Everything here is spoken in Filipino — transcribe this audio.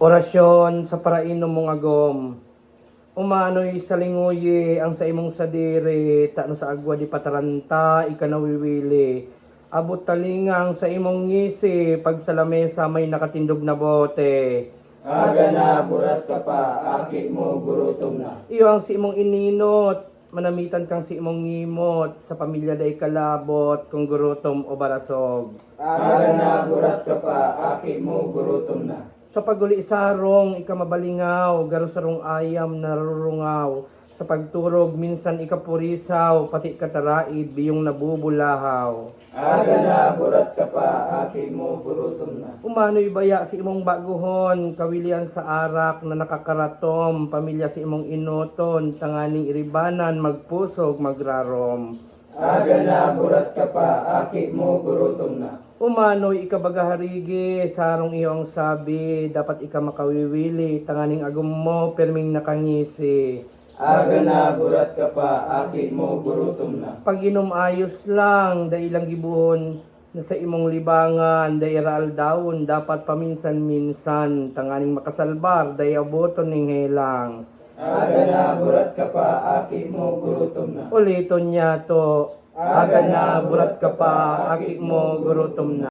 Orasyon sa parainom mong agom. Umano'y salinguye ang sa imong sadiri, tano sa agwa di pataranta, ikanawiwili. Abot talingang sa imong ngisi, pag sa lamesa may nakatindog na bote. Aga na, burat ka pa, aki mo, gurutom na. Iyo ang si imong ininot, manamitan kang si imong ngimot, sa pamilya day kalabot, kung gurutom o barasog. Aga na, burat ka pa, aki mo, gurutom na. Sa paguli sarong, ikamabalingaw, garo sarong ayam narurungaw. Sa pagturog, minsan ikapurisaw, pati kataraid, biyong nabubulahaw. Aga na, burat ka pa, aki mo, gurutom na. Umano'y baya si imong baguhon, kawilian sa arak na nakakaratom, pamilya si imong inuton, tanganing iribanan, magpusog, magrarom. Aga na, burat ka pa, aki mo, gurutom na. Umano'y ikabagaharigi, sarong iyong sabi, dapat ika makawiwili, tanganing agum mo, perming nakangisi. Aga na, burat ka pa, aki mo, gurutom na. Pag-inom ayos lang, dailang gibuhon na sa imong libangan, dairal daon, dapat paminsan-minsan, tanganing makasalbar, dayaboton ning helang. Aga na, burat ka pa, aki mo, gurutom na. Uliton niya to, aga na, burat ka pa, akik mo, gurutom na.